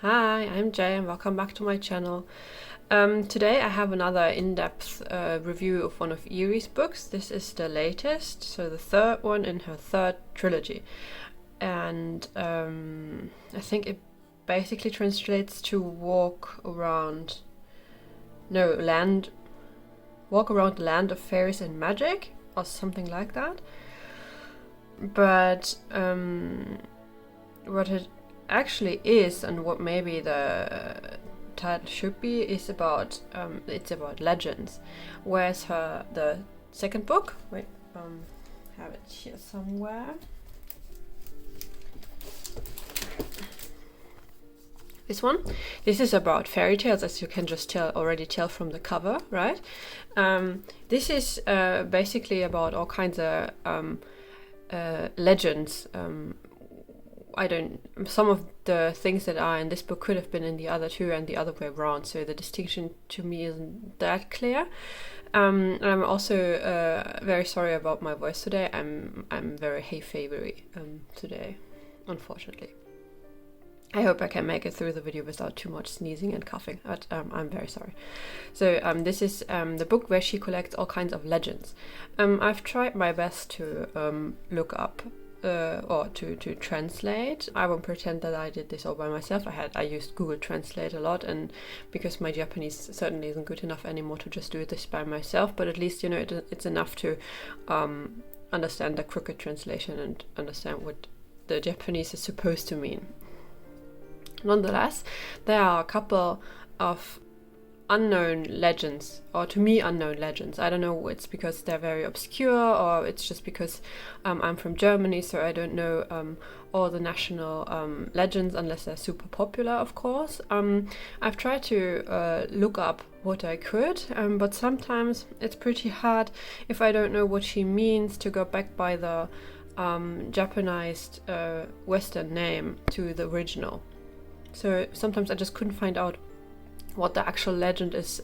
Hi, I'm Jay and welcome back to my channel. Today I have another in-depth review of one of Eriy's books. This is the latest, so the third one in her third trilogy. And I think it basically translates to walk around the land of fairies and magic, or something like that. But what it actually is, and what maybe the title should be, is about it's about legends. Whereas the second book, have it here somewhere. This is about fairy tales, as you can just already tell from the cover, right? This is basically about all kinds of legends. Some of the things that are in this book could have been in the other two and the other way around, so the distinction to me isn't that clear. I'm also very sorry about my voice today. I'm very hay fevery today, unfortunately. I hope I can make it through the video without too much sneezing and coughing, but I'm very sorry. So this is the book where she collects all kinds of legends. I've tried my best to look up or to translate. I won't pretend that I did this all by myself. I used Google Translate a lot, and because my Japanese certainly isn't good enough anymore to just do this by myself, but at least it's enough to understand the crooked translation and understand what the Japanese is supposed to mean. Nonetheless, there are a couple of unknown legends, or to me unknown legends. I don't know, it's because they're very obscure, or it's just because I'm from Germany, so I don't know all the national legends unless they're super popular, of course. I've tried to look up what I could, but sometimes it's pretty hard, if I don't know what she means, to go back by the Japanized Western name to the original. So sometimes I just couldn't find out what the actual legend is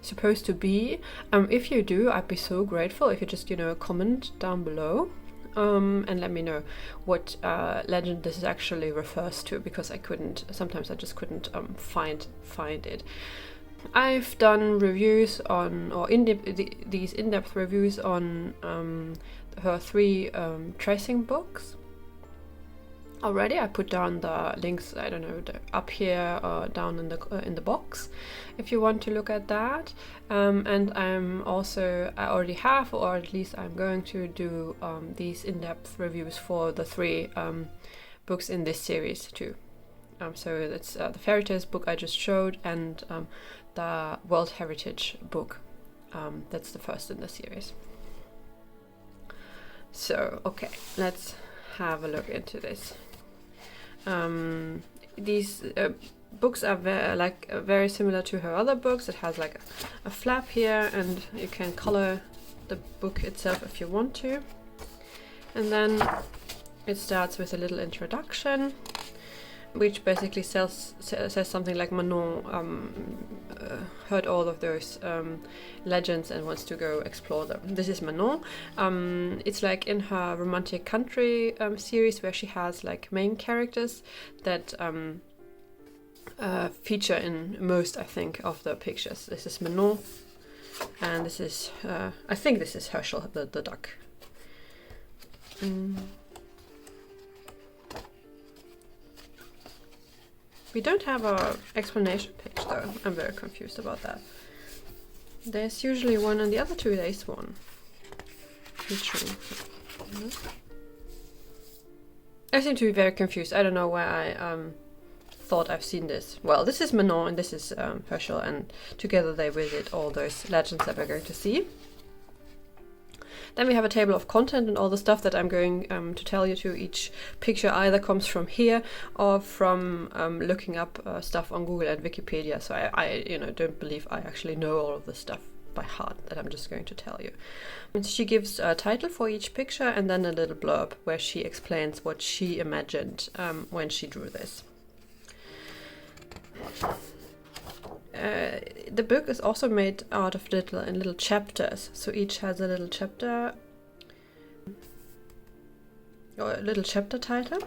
supposed to be. If you do, I'd be so grateful if you just comment down below and let me know what legend this actually refers to, because sometimes I just couldn't find it. I've done reviews on, or these in-depth reviews on her three tracing books. Already, I put down the links, I don't know, up here or down in the box, if you want to look at that. And I already have, or at least I'm going to do these in-depth reviews for the three books in this series too. So it's the Fairytales book I just showed, and the World Heritage book. That's the first in the series. So, okay, let's have a look into this. These books are very similar to her other books. It has like a flap here, and you can color the book itself if you want to. And then it starts with a little introduction, which basically says something like Manon heard all of those legends and wants to go explore them. This is Manon. It's like in her Romantic Country series, where she has like main characters that feature in most, I think, of the pictures. This is Manon, and this is I think this is Herschel, the duck. We don't have an explanation page though. I'm very confused about that. There's usually one, and the other two there's one. Literally. I seem to be very confused. I don't know where I thought I've seen this. Well, this is Manon and this is Herschel, and together they visit all those legends that we're going to see. Then we have a table of content and all the stuff that I'm going to tell you to. Each picture either comes from here or from looking up stuff on Google and Wikipedia. So I don't believe I actually know all of this stuff by heart that I'm just going to tell you. And she gives a title for each picture and then a little blurb where she explains what she imagined when she drew this. The book is also made out of little chapters, so each has a little chapter or a little chapter title.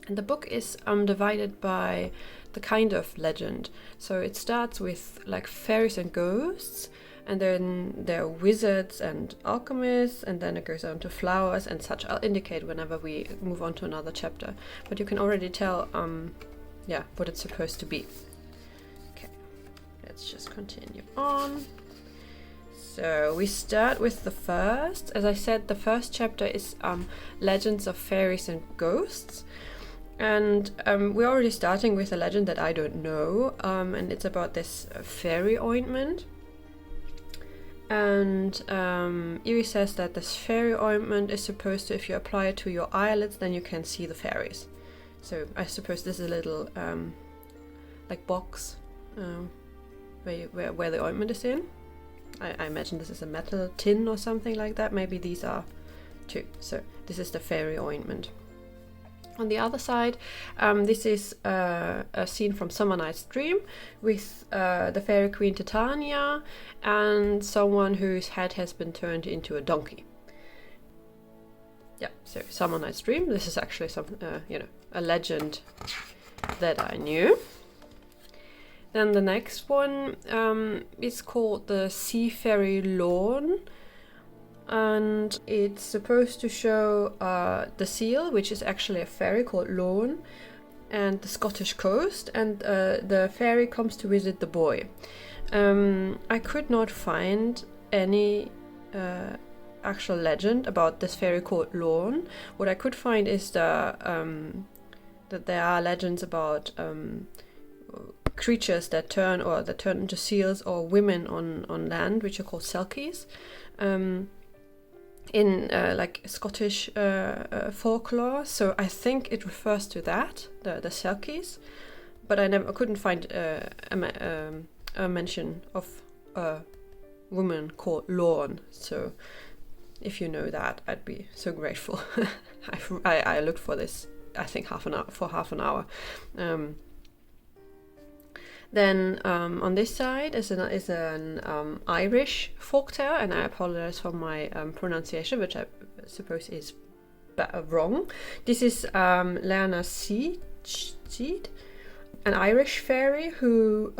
And the book is divided by the kind of legend. So it starts with like fairies and ghosts, and then there are wizards and alchemists, and then it goes on to flowers and such. I'll indicate whenever we move on to another chapter, but you can already tell what it's supposed to be. Okay, let's just continue on. So we start with the first. As I said, the first chapter is Legends of Fairies and Ghosts. And we're already starting with a legend that I don't know, and it's about this fairy ointment. And Eriy says that this fairy ointment is supposed to, if you apply it to your eyelids, then you can see the fairies. So I suppose this is a little like box where the ointment is in. I imagine this is a metal tin or something like that. Maybe these are too. So this is the fairy ointment. On the other side, this is a scene from Summer Night's Dream with the fairy queen Titania and someone whose head has been turned into a donkey. Yeah, so Summer Night's Dream. This is actually some, a legend that I knew. Then the next one is called the Sea Fairy Lawn. And it's supposed to show the seal, which is actually a fairy called Lorne, and the Scottish coast, and the fairy comes to visit the boy. I could not find any actual legend about this fairy called Lorne. What I could find is that there are legends about creatures that turn into seals, or women on land, which are called selkies. In like Scottish folklore, so I think it refers to that, the selkies, but I couldn't find a mention of a woman called Lorne. So if you know that, I'd be so grateful. I looked for this, I think half an hour. Then on this side is an Irish folktale, and I apologize for my pronunciation, which I suppose is wrong. This is Lena Seed, an Irish fairy who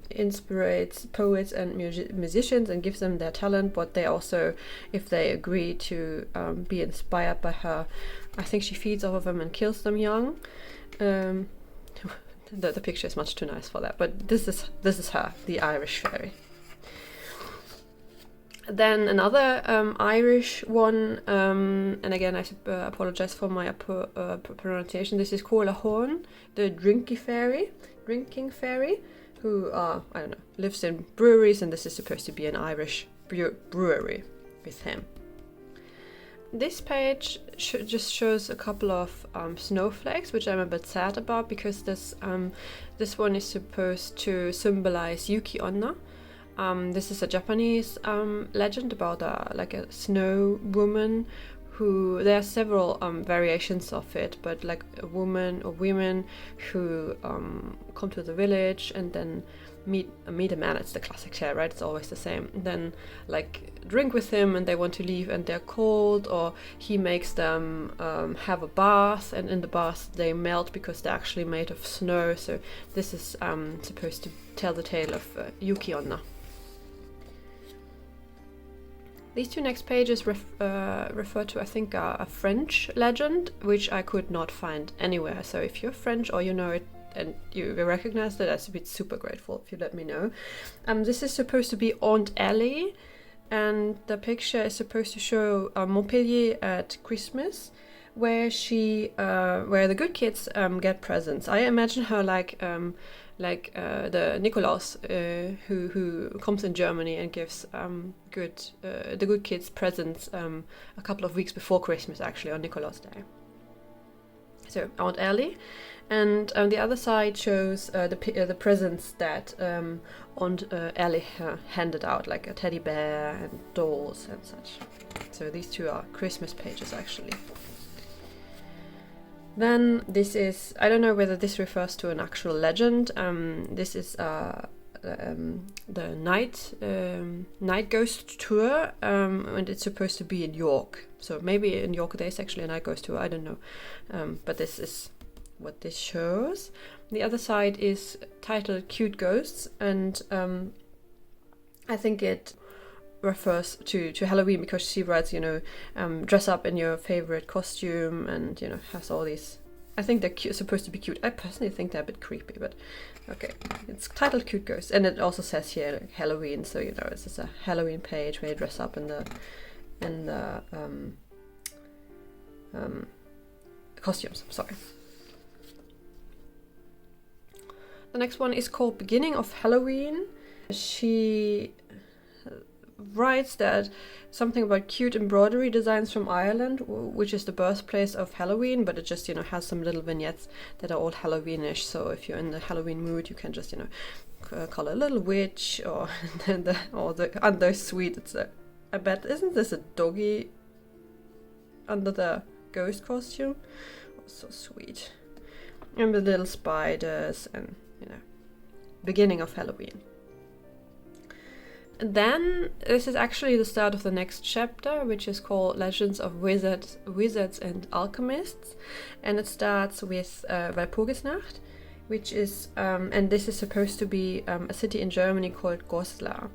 inspires poets and musicians and gives them their talent, but they also, if they agree to be inspired by her, I think she feeds off of them and kills them young. The picture is much too nice for that, but this is her, the Irish fairy. Then another Irish one, and again I apologize for my pronunciation. This is Corlahorn, the drinking fairy, who lives in breweries, and this is supposed to be an Irish brewery with him. This page just shows a couple of snowflakes, which I'm a bit sad about, because this one is supposed to symbolize Yuki Onna. This is a Japanese legend about a snow woman who, there are several variations of it, but like a woman or women who come to the village and then meet a man. It's the classic tale, right? It's always the same. Then drink with him, and they want to leave and they're cold, or he makes them have a bath, and in the bath they melt because they're actually made of snow. So this is supposed to tell the tale of Yuki Onna. These two next pages refer to, I think, a French legend, which I could not find anywhere. So if you're French or you know it and you recognize it, I'd be super grateful if you let me know. This is supposed to be Aunt Ellie, and the picture is supposed to show Montpellier at Christmas, where where the good kids get presents. I imagine her like the Nikolaus who comes in Germany and gives the good kids presents a couple of weeks before Christmas, actually, on Nikolaus Day. So Aunt Ellie, and the other side shows the presents that Aunt Ellie handed out, like a teddy bear and dolls and such. So these two are Christmas pages, actually. Then this is, I don't know whether this refers to an actual legend. This is the night ghost tour, and it's supposed to be in York. So maybe in York there's actually a night ghost tour, I don't know. But this is what this shows. The other side is titled Cute Ghosts, and I think it refers to Halloween, because she writes, dress up in your favorite costume, and has all these. I think they're supposed to be cute. I personally think they're a bit creepy, but okay. It's titled Cute Ghosts, and it also says here Halloween, so it's just a Halloween page where you dress up in the costumes. Sorry. The next one is called Beginning of Halloween. She writes that something about cute embroidery designs from Ireland, which is the birthplace of Halloween, but it just has some little vignettes that are all Halloweenish. So if you're in the Halloween mood, you can just color a little witch, or under sweet. I bet, isn't this a doggy under the ghost costume? Oh, so sweet. And the little spiders, and beginning of Halloween. And then this is actually the start of the next chapter, which is called Legends of Wizards and Alchemists, and it starts with Walpurgisnacht, which is and this is supposed to be a city in Germany called Goslar.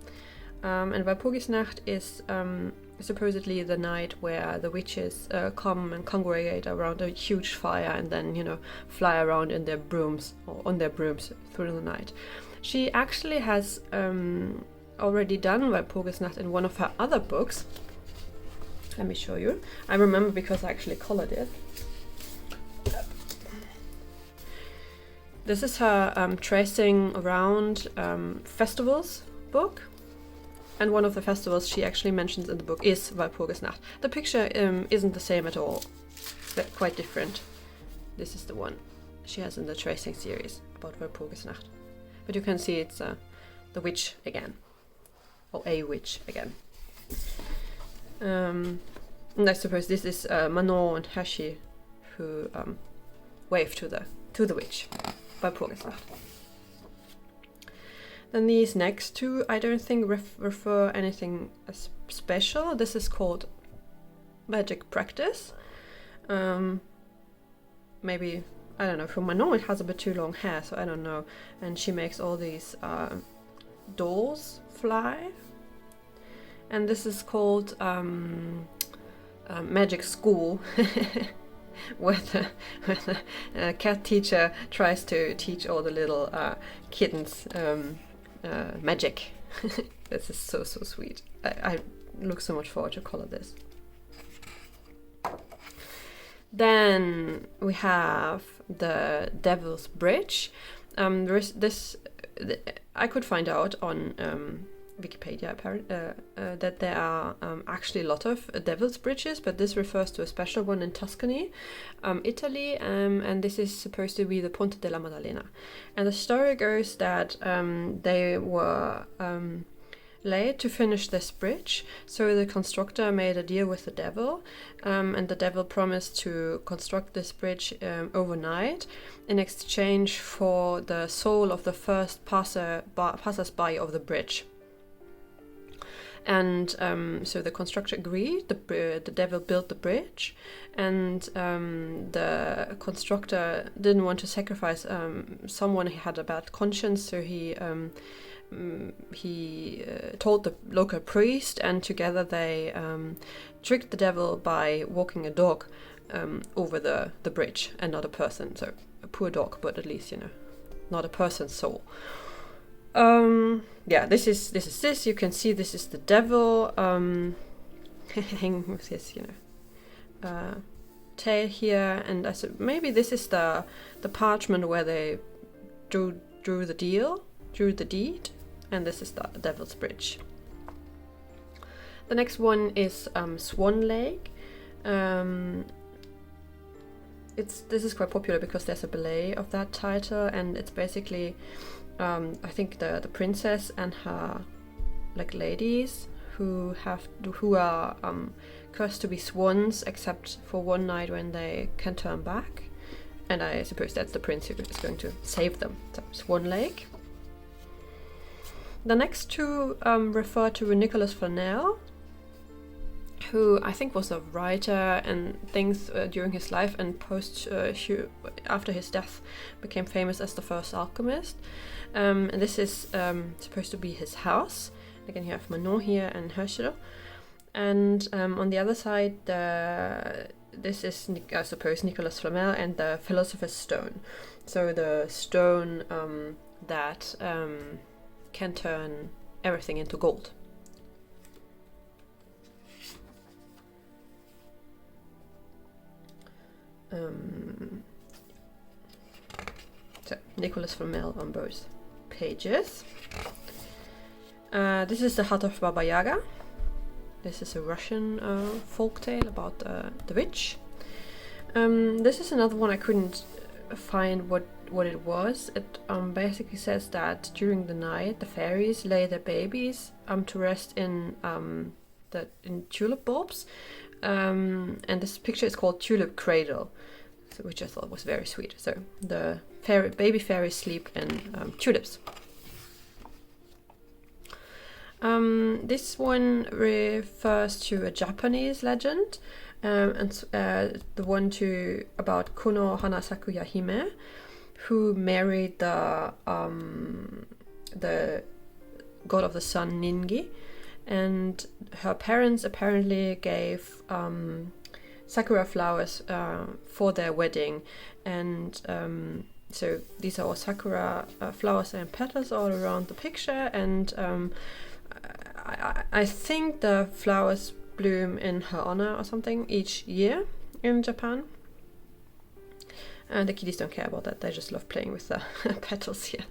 And Walpurgisnacht is supposedly the night where the witches come and congregate around a huge fire, and then fly around in their brooms, or on their brooms, through the night. She actually has already done Walpurgisnacht in one of her other books. Let me show you. I remember because I actually colored it. This is her tracing around festivals book, and one of the festivals she actually mentions in the book is Walpurgisnacht. The picture isn't the same at all. They're quite different. This is the one she has in the tracing series about Walpurgisnacht. But you can see it's the witch again. Or a witch again. And I suppose this is Manon and Hashi who wave to the witch by Walpurgisnacht. Then these next two, I don't think refer anything special. This is called Magic Practice. Maybe, I don't know, for Manon it has a bit too long hair, so I don't know. And she makes all these dolls fly. And this is called Magic School, where the cat teacher tries to teach all the little kittens magic. This is so sweet. I look so much forward to color this. Then we have the Devil's Bridge. There is this. I could find out on Wikipedia that there are actually a lot of Devil's Bridges, but this refers to a special one in Tuscany, Italy, and this is supposed to be the Ponte della Maddalena. And the story goes that they were late to finish this bridge, so the constructor made a deal with the devil, and the devil promised to construct this bridge overnight in exchange for the soul of the first passers-by of the bridge. And so the constructor agreed. The devil built the bridge, and the constructor didn't want to sacrifice someone who had a bad conscience, so he told the local priest, and together they tricked the devil by walking a dog over the bridge, and not a person. So a poor dog, but at least not a person's soul. Yeah, this is. You can see this is the devil hanging with his tail here, and I said maybe this is the parchment where they drew the deed, and this is the Devil's Bridge. The next one is Swan Lake. This is quite popular because there's a ballet of that title, and it's basically I think the princess and her ladies who are cursed to be swans, except for one night when they can turn back, and I suppose that's the prince who is going to save them. So Swan Lake. The next two refer to Nicholas Flamel. who I think was a writer and things during his life, and after his death became famous as the first alchemist. And this is supposed to be his house. Again, you have Manon here and Herschel. And on the other side, this is, I suppose, Nicholas Flamel and the Philosopher's Stone. So the stone that can turn everything into gold. So Nicholas Flamel on both pages. This is the Hut of Baba Yaga. This is a Russian folktale about the witch. This is another one I couldn't find what it was. It basically says that during the night the fairies lay their babies to rest in tulip bulbs. And this picture is called Tulip Cradle, which I thought was very sweet. So the baby fairies sleep in tulips. This one refers to a Japanese legend, and the one about Kono Hanasakuya Hime, who married the god of the sun Ningi, and her parents apparently gave sakura flowers for their wedding, and so these are all sakura flowers and petals all around the picture, and I think the flowers bloom in her honor or something each year in Japan. And the kiddies don't care about that, they just love playing with the petals here.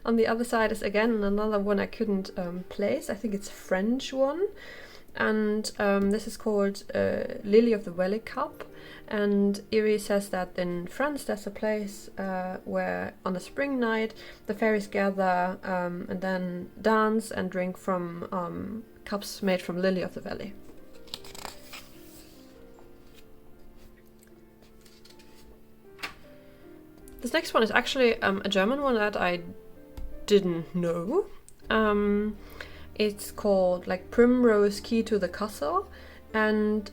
On the other side is again another one I couldn't place. I think it's a French one. And this is called Lily of the Valley Cup. And Eriy says that in France there's a place where on a spring night the fairies gather and then dance and drink from cups made from lily of the valley. This next one is actually a German one that I didn't know. It's called like Primrose Key to the Castle, and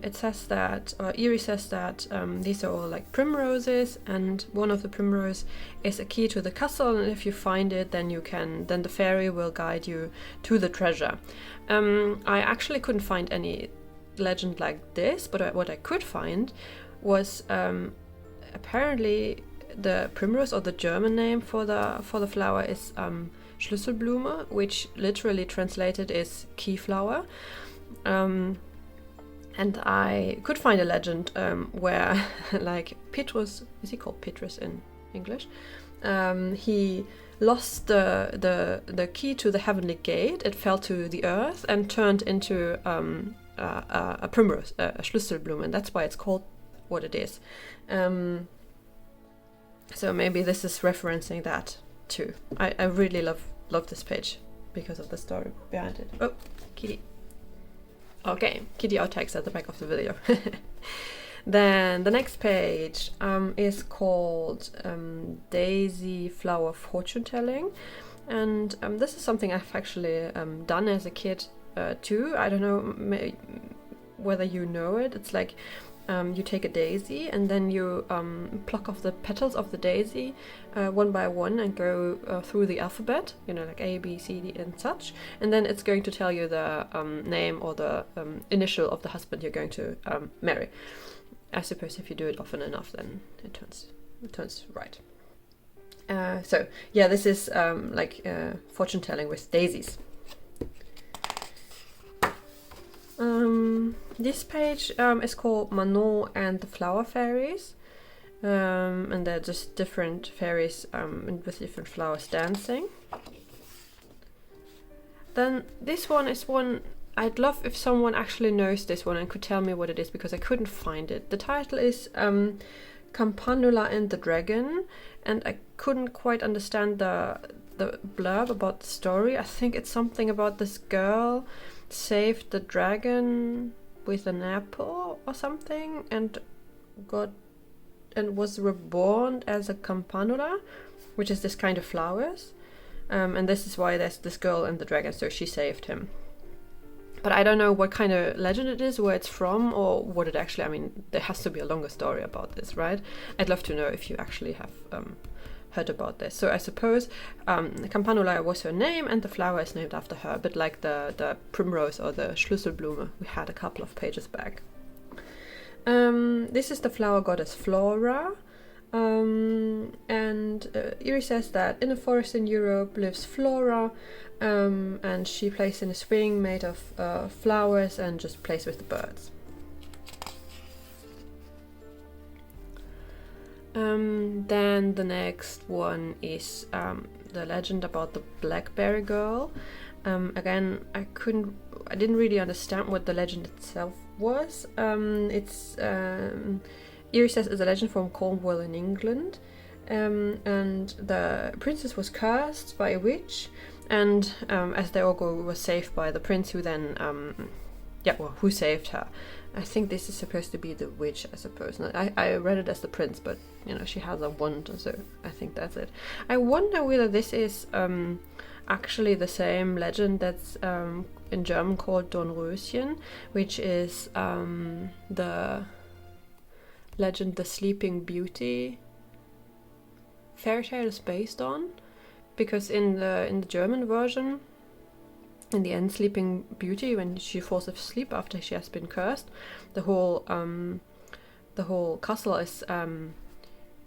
it says that, or Eriy says that these are all like primroses, and one of the primrose is a key to the castle, and if you find it, then the fairy will guide you to the treasure. I actually couldn't find any legend like this, but what I could find was apparently the primrose, or the German name for the flower, is Schlüsselblume, which literally translated is key flower. And I could find a legend where, like, Petrus, is he called Petrus in English? He lost the key to the heavenly gate. It fell to the earth and turned into a primrose, a Schlüsselblume, and that's why it's called what it is. So maybe this is referencing that too. I really love this page because of the story behind it. Oh, kitty. Okay, kitty outtakes at the back of the video. Then the next page is called Daisy Flower Fortune Telling, and this is something I've actually done as a kid too. I don't know whether you know it. It's like you take a daisy and then you pluck off the petals of the daisy one by one and go through the alphabet, like A, B, C, D and such, and then it's going to tell you the name or the initial of the husband you're going to marry. I suppose if you do it often enough, then it turns right. So yeah, this is like fortune telling with daisies. This page is called Manon and the Flower Fairies, and they're just different fairies with different flowers dancing. Then this one is one I'd love if someone actually knows this one and could tell me what it is, because I couldn't find it. The title is Campanula and the Dragon, and I couldn't quite understand the blurb about the story. I think it's something about this girl saved the dragon with an apple or something and was reborn as a campanula, which is this kind of flowers, and this is why there's this girl and the dragon, so she saved him. But I don't know what kind of legend it is, where it's from, or what it actually, I mean, there has to be a longer story about this, right? I'd love to know if you actually have heard about this. So I suppose Campanula was her name, and the flower is named after her, a bit like the primrose or the Schlüsselblume we had a couple of pages back. This is the flower goddess Flora. And Eriy says that in a forest in Europe lives Flora, and she plays in a swing made of flowers and just plays with the birds. Then the next one is the legend about the Blackberry Girl. Again, I didn't really understand what the legend itself was. Eriy says it's a legend from Cornwall in England, and the princess was cursed by a witch, and as they all go, was saved by the prince, who then, who saved her. I think this is supposed to be the witch, I suppose. I read it as the prince, but you know, she has a wand, so I think that's it. I wonder whether this is actually the same legend that's in German called Dornröschen, which is the legend the Sleeping Beauty fairy tale is based on, because in the German version, in the end, Sleeping Beauty, when she falls asleep after she has been cursed, the whole castle is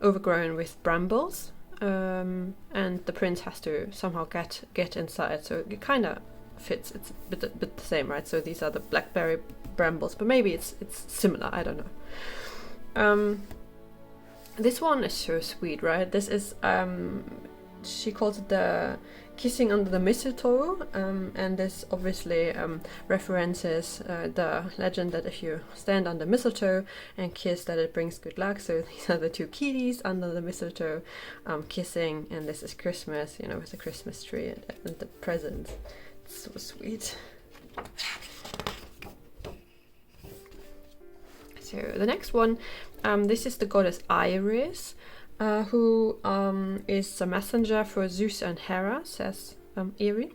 overgrown with brambles, and the prince has to somehow get inside. So it kind of fits. It's a bit the same, right? So these are the blackberry brambles, but maybe it's similar. I don't know. This one is so sweet, right? This is she calls it the kissing under the mistletoe, and this obviously references the legend that if you stand under mistletoe and kiss, that it brings good luck. So these are the two kitties under the mistletoe kissing, and this is Christmas, you know, with the Christmas tree and the presents. It's so sweet. So the next one, this is the goddess Iris, who is a messenger for Zeus and Hera, says Eriy.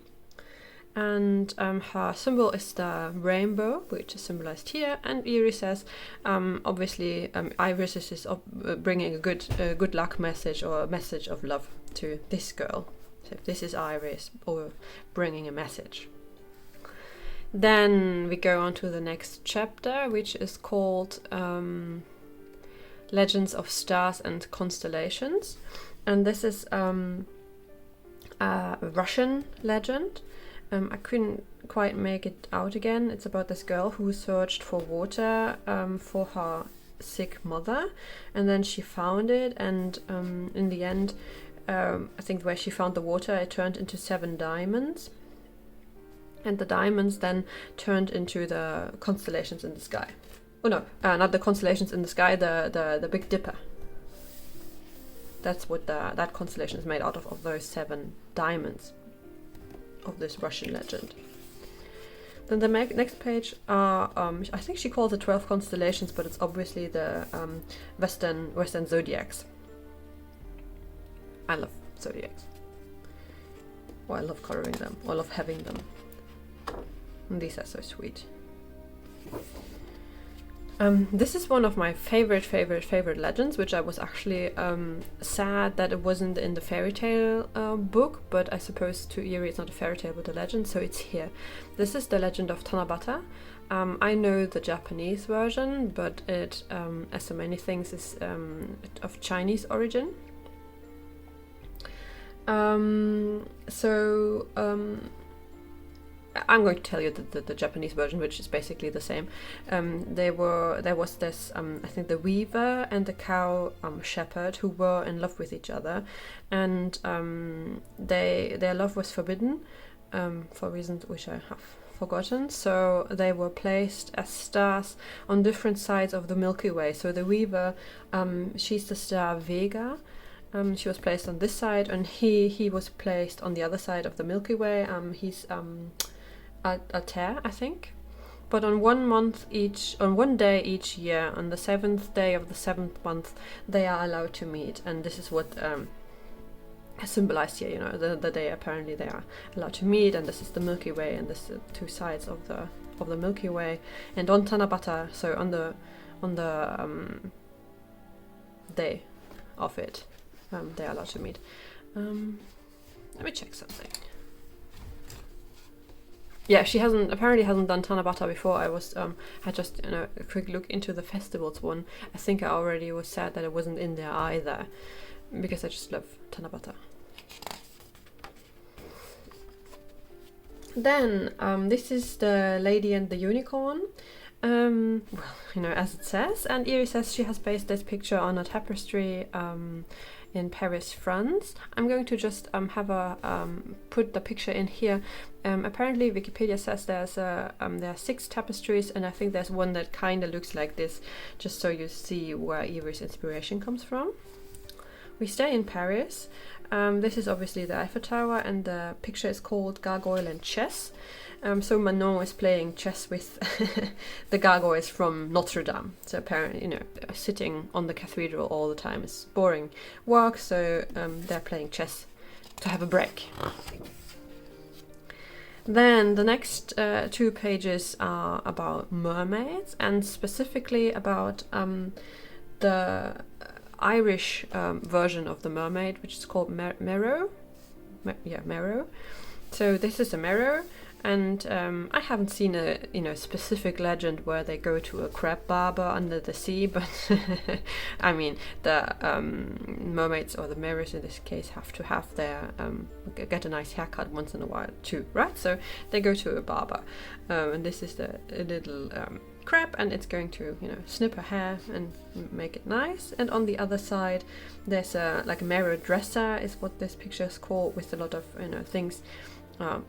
And her symbol is the rainbow, which is symbolized here. And Eriy says, obviously, Iris is bringing a good luck message, or a message of love to this girl. So this is Iris, or bringing a message. Then we go on to the next chapter, which is called Legends of Stars and Constellations. And this is a Russian legend. I couldn't quite make it out again. It's about this girl who searched for water for her sick mother, and then she found it, and in the end, I think where she found the water, it turned into 7 diamonds. And the diamonds then turned into the constellations in the sky. Oh no, not the constellations in the sky, the Big Dipper. That's what that constellation is made out of those 7 diamonds of this Russian legend. Then the next page are, I think she calls it 12 constellations, but it's obviously the Western zodiacs. I love zodiacs. Or I love coloring them, or I love having them. And these are so sweet. This is one of my favorite legends, which I was actually sad that it wasn't in the fairy tale book, but I suppose to Eriy it's not a fairy tale but a legend, so it's here. This is the Legend of Tanabata. I know the Japanese version, but it, as so many things, is of Chinese origin. I'm going to tell you the Japanese version, which is basically the same. There was this, I think, the weaver and the cow shepherd who were in love with each other, and their love was forbidden for reasons which I have forgotten. So they were placed as stars on different sides of the Milky Way. So the weaver, she's the star Vega. She was placed on this side, and he was placed on the other side of the Milky Way. He's Altair, I think. But on one day each year, on the 7th day of the 7th month, they are allowed to meet, and this is what symbolized here. The day apparently they are allowed to meet, and this is the Milky Way, and this is 2 sides of of the Milky Way, and on Tanabata, so on the day of it, they're allowed to meet. Let me check something. Yeah, she apparently hasn't done Tanabata before. I had just a quick look into the festivals one. I think I already was sad that it wasn't in there either, because I just love Tanabata. Then this is the Lady and the Unicorn. Well, as it says, and Eriy says she has based this picture on a tapestry in Paris, France. I'm going to just put the picture in here. Apparently Wikipedia says there are 6 tapestries, and I think there's one that kind of looks like this, just so you see where Eriy's inspiration comes from. We stay in Paris. This is obviously the Eiffel Tower, and the picture is called Gargoyle and Chess. So Manon is playing chess with the gargoyles from Notre Dame. So apparently, sitting on the cathedral all the time is boring work, so they're playing chess to have a break. Then the next 2 pages are about mermaids, and specifically about the Irish version of the mermaid, which is called Merrow. Merrow. So this is a Merrow. And I haven't seen a specific legend where they go to a crab barber under the sea, but I mean the mermaids, or the mirrors in this case, have to have their get a nice haircut once in a while too, right? So they go to a barber, and this is a little crab, and it's going to snip her hair and make it nice. And on the other side, there's a mirror dresser, is what this picture is called, with a lot of things. A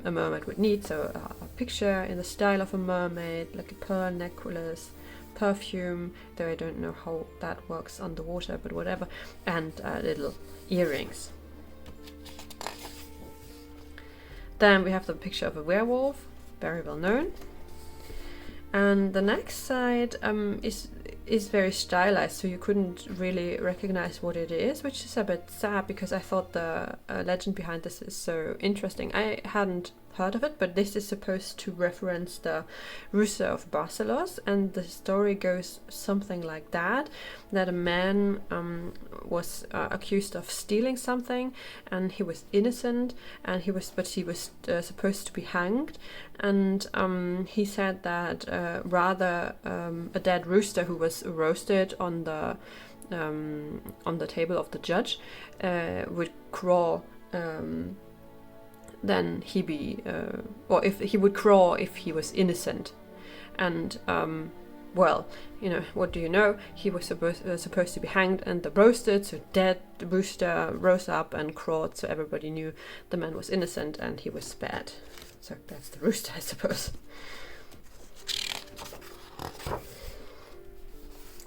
mermaid would need, so a picture in the style of a mermaid, like a pearl necklace, perfume, though I don't know how that works underwater, but whatever, and little earrings. Then we have the picture of a werewolf, very well known. And the next side is very stylized, so you couldn't really recognize what it is, which is a bit sad, because I thought the legend behind this is so interesting. I hadn't heard of it, but this is supposed to reference the Rooster of Barcelos, and the story goes something like that a man was accused of stealing something, and he was innocent, and he was supposed to be hanged, and he said that rather a dead rooster who was roasted on the table of the judge would crawl, then he be or if he would crawl if he was innocent. And well, what do you know, he was supposed to be hanged and the roasted, so dead rooster rose up and crawled, so everybody knew the man was innocent and he was spared. So that's the rooster, I suppose.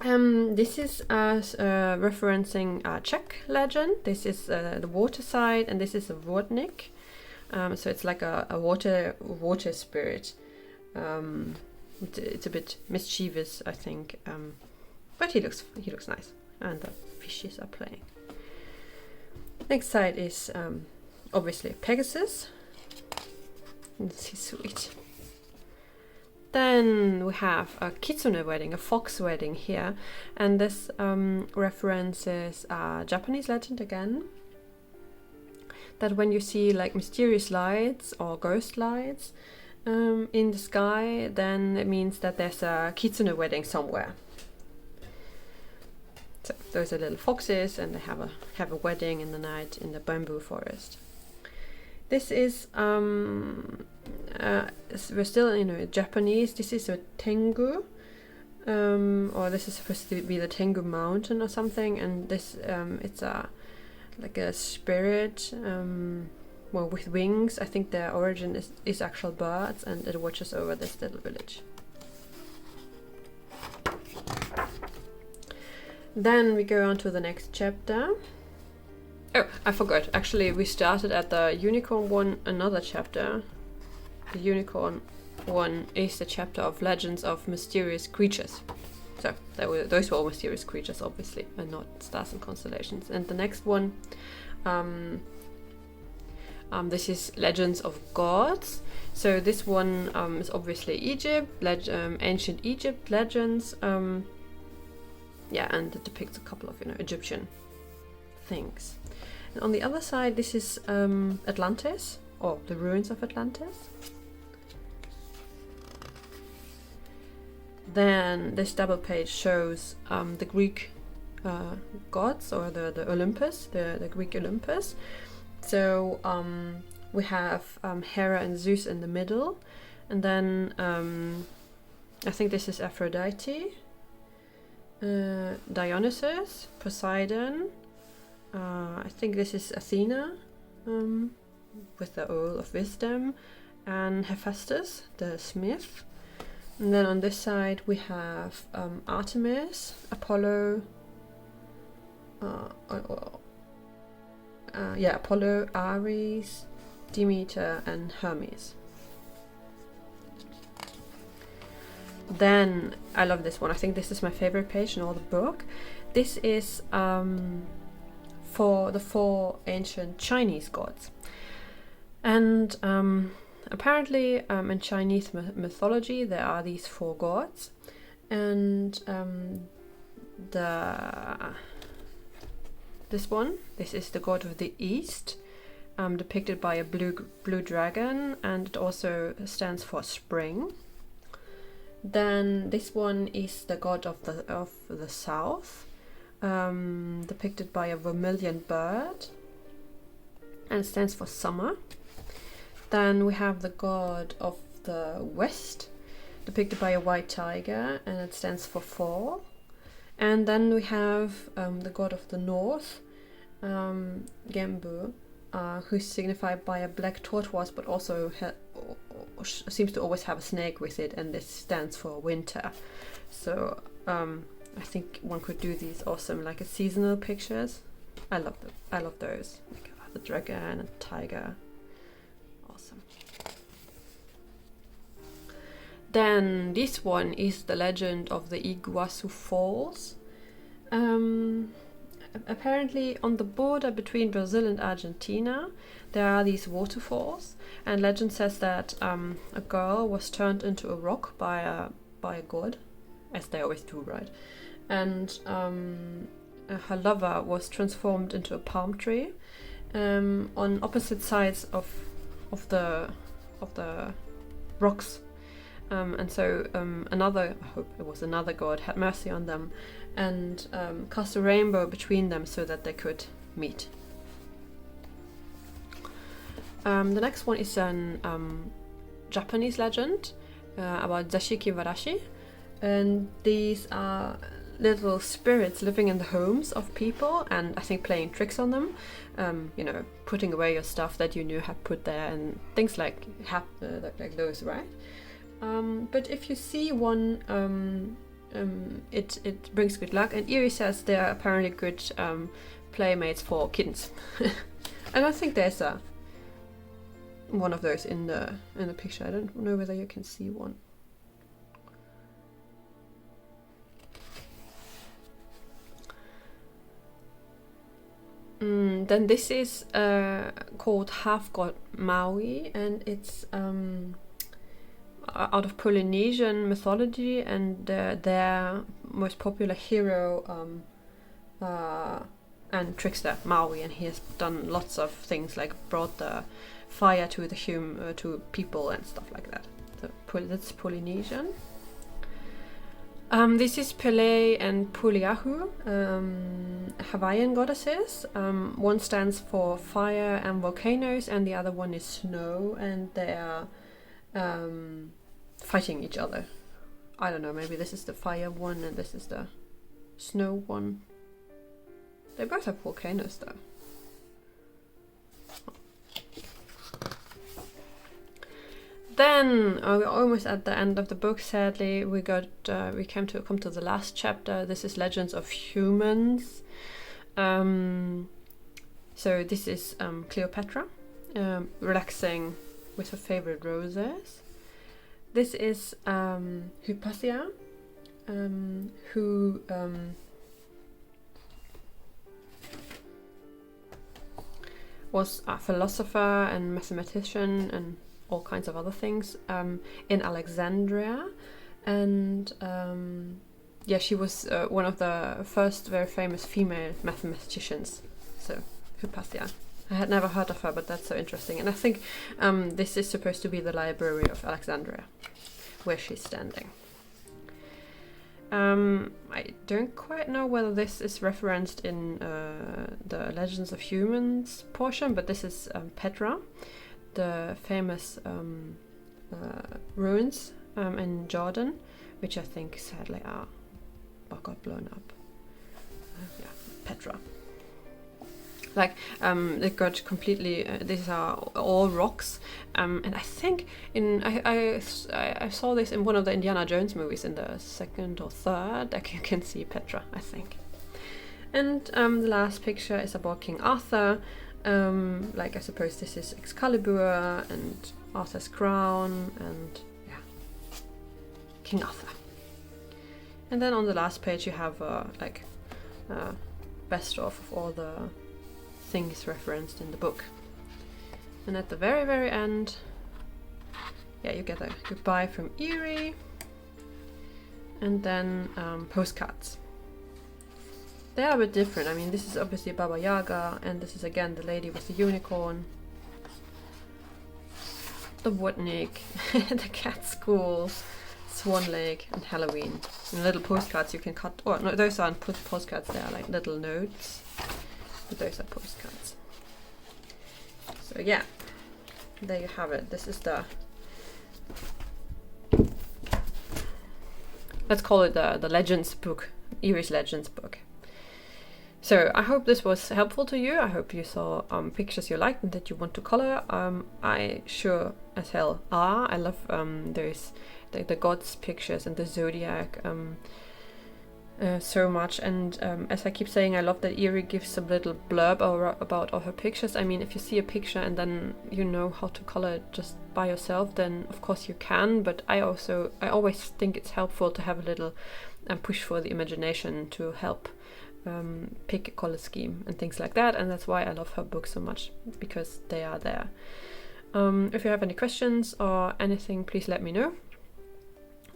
This is referencing a Czech legend. This is the water side, and this is a vodnik. So it's like a water spirit. It's a bit mischievous, I think, but he looks nice, and the fishes are playing. Next side is obviously Pegasus. This is sweet. Then we have a Kitten Wedding, a fox wedding here, and this references a Japanese legend again, that when you see like mysterious lights or ghost lights in the sky, then it means that there's a Kitsune wedding somewhere. So those are little foxes, and they have a wedding in the night in the bamboo forest. This is we're still in Japanese. This is a Tengu, or this is supposed to be the Tengu mountain or something, and this it's like a spirit, well, with wings. I think their origin is actual birds, and it watches over this little village. Then we go on to the next chapter. Oh, I forgot. Actually, we started at the unicorn one, another chapter. The unicorn one is the chapter of legends of mysterious creatures. So those were all mysterious creatures, obviously, and not stars and constellations. And the next one This is Legends of Gods. So this one is obviously Egypt, ancient Egypt legends. Yeah, and it depicts a couple of Egyptian things. And on the other side, this is Atlantis, or the ruins of Atlantis. Then this double page shows the Greek gods, or the Olympus, the Greek Olympus. So we have Hera and Zeus in the middle, and then I think this is Aphrodite, Dionysus, Poseidon. I think this is Athena with the Owl of Wisdom, and Hephaestus, the smith. And then on this side we have Artemis, Apollo, Apollo, Ares, Demeter, and Hermes. Then I love this one. I think this is my favorite page in all the book. This is for the 4 ancient Chinese gods, and apparently in Chinese mythology there are these 4 gods, and this is the god of the East, depicted by a blue dragon, and it also stands for spring. Then this one is the god of the South, depicted by a vermilion bird, and it stands for summer. Then we have the god of the West, depicted by a white tiger, and it stands for fall. And then we have the god of the North, Gembu, who's signified by a black tortoise, but also seems to always have a snake with it, and this stands for winter. So I think one could do these awesome like seasonal pictures. I love them. I love those. Like the dragon and tiger. Awesome. Then this one is the legend of the Iguazu Falls. Apparently on the border between Brazil and Argentina there are these waterfalls, and legend says that a girl was turned into a rock by a god, as they always do, right? And her lover was transformed into a palm tree on opposite sides of the rocks. And so I hope it was another god, had mercy on them and cast a rainbow between them so that they could meet. The next one is an Japanese legend about Zashiki Warashi, and these are little spirits living in the homes of people, and I think playing tricks on them, putting away your stuff that you knew had put there, and things like those, right? But if you see one, it brings good luck, and Eriy says they are apparently good playmates for kittens. And I think there's one of those in the picture. I don't know whether you can see one. Then this is called Half God Maui, and it's out of Polynesian mythology, and their most popular hero and trickster Maui, and he has done lots of things like brought the fire to to people and stuff like that. So that's Polynesian. This is Pele and Puliahu, Hawaiian goddesses. One stands for fire and volcanoes, and the other one is snow, and they are fighting each other. I don't know, maybe this is the fire one and this is the snow one. They both have volcanoes though. Then we're almost at the end of the book. Sadly, we come to the last chapter. This is Legends of Humans. So this is Cleopatra relaxing with her favorite roses. This is Hypatia, who was a philosopher and mathematician and all kinds of other things in Alexandria. And yeah, she was one of the first very famous female mathematicians. So, Hypatia. I had never heard of her, but that's so interesting. And I think this is supposed to be the Library of Alexandria, where she's standing. I don't quite know whether this is referenced in the Legends of Humans portion, but this is Petra, the famous ruins in Jordan, which I think sadly got blown up. Yeah, Petra. Like it got completely. These are all rocks, and I think I saw this in one of the Indiana Jones movies in the second or third. Like you can see Petra, I think. And the last picture is about King Arthur. Like I suppose this is Excalibur and Arthur's crown, and yeah, King Arthur. And then on the last page you have best of all the things referenced in the book. And at the very, very end, yeah, you get a goodbye from Eriy, and then postcards. They are a bit different. I mean, this is obviously Baba Yaga, and this is again the lady with the unicorn, the Woodnik, the cat school, Swan Lake, and Halloween. And little postcards you can cut. Oh no, those aren't postcards. They are like little notes. But those are postcards. So yeah, there you have it. This is the, let's call it the Legends book, Eriy's Legends book. So I hope this was helpful to you. I hope you saw pictures you liked and that you want to color. I sure as hell are. I love those the gods pictures and the zodiac. So much, and as I keep saying, I love that Eriy gives a little blurb about all her pictures. I mean, if you see a picture and then you know how to color it just by yourself, then of course you can, but I always think it's helpful to have a little push for the imagination to help pick a color scheme and things like that, and that's why I love her books so much, because they are there. If you have any questions or anything, please let me know.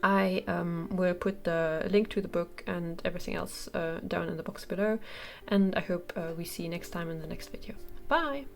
I will put the link to the book and everything else down in the box below, and I hope we see you next time in the next video. Bye!